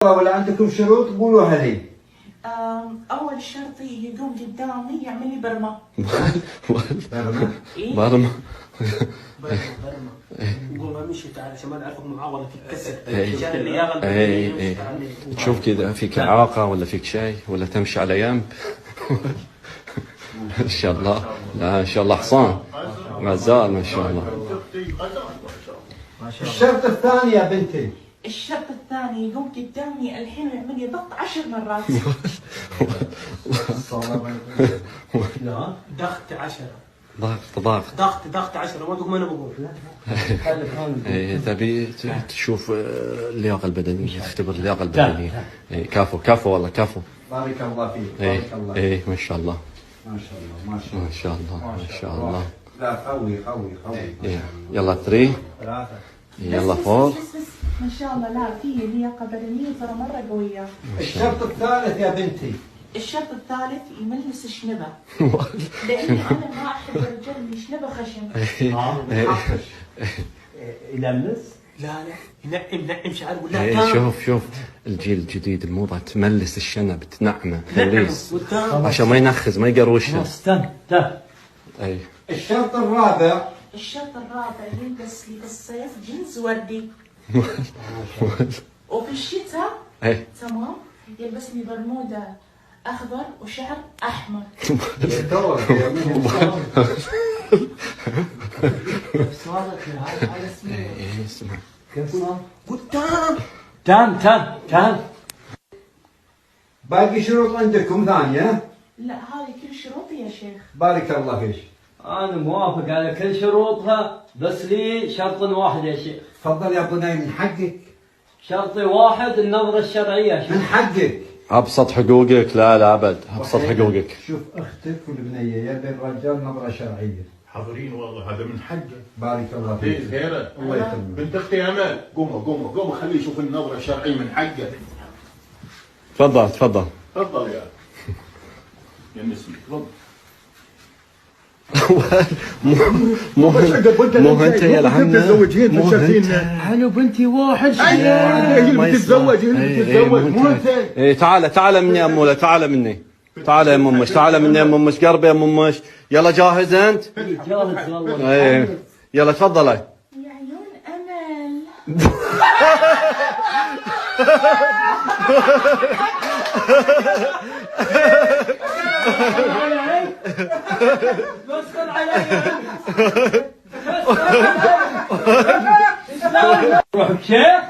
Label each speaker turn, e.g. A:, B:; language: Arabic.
A: ولا عندكم شروط قولوها لي.
B: أول شرط يقوم قدامي يعمل لي برمة.
A: برمة؟
B: إيه؟
C: برمة
D: يقول ما مشي تعال عشان ما نعرفك معاوضة تتكسر.
C: تشوف كذا فيك إعاقة ولا فيك شيء ولا تمشي على ينب. إن شاء الله. لا إن شاء الله حصان غزال ما شاء الله.
A: الشرط الثاني يا بنتي.
B: الشرط الثاني يقوم قدامي الحين ويعمل لي ضغط 10 مرات.
D: لا ضغط 10.
C: ضغط
D: 10 ما تقول ما انا بقول.
C: تبي تشوف اللياقة البدنية تختبر اللياقة البدنية. كفو والله كفو.
A: بارك الله فيك. بارك الله فيك.
C: ما شاء الله.
A: ما شاء الله ما
C: ما
A: شاء الله.
C: شاء الله ما شاء الله.
A: لا قوي.
C: يلا 3 يلا 4.
B: بس ما شاء الله. لا فيه لياقة بدنية ترى مرة قوية.
A: الشرط الثالث يا بنتي.
B: الشرط الثالث يملس الشنبة. لأني أنا ما أحب الرجال اللي شنبه خشن.
A: يلمس؟
D: لا ينعم شعر ولا
C: شوف الجيل الجديد الموضة تملس الشنب تنعمه تمليس عشان ما ينخز ما يقروشه.
A: استنى.
C: اي
A: الشرط الرابع
B: يلبس لي في الصيف جينز وردي. وفي الشتاء تمام يلبس لي برمودا أخضر وشعر أحمر.
C: اسمع
A: تام. باقي شروط عندكم ثانية؟
B: لا هذه كل شروطي يا شيخ.
A: بارك الله فيك.
E: أنا موافق على كل شروطها بس لي شرط واحد يا شيخ.
A: تفضل يا بني من حقك.
E: شرطي واحد النظرة الشرعية يا شيخ.
A: من حقك.
C: ابسط حقوقك. لا ابد ابسط حقوقك.
A: شوف اختك والبنيه يبي الرجال نظره شرعيه.
F: حاضرين والله هذا من حقه.
A: بارك الله فيك.
F: فيك خيرك.
A: الله يكرمك.
F: بنت اختي امل قوموا خليه يشوف النظره الشرعيه من حقه.
C: تفضل
F: تفضل يا نسمي تفضل.
C: مو انت يا العم
E: أنا بنتي واحد.
F: هي اللي بتتزوج مو انت.
C: تعال مني يا اموله تعال مني. تعال يا ممش تعال مني يا ممش قربي يا ممش. يلا جاهز انت؟
E: جاهز والله.
C: يلا تفضلي.
B: يا عيون أمل.
E: بسخن علي. روح بشيخ.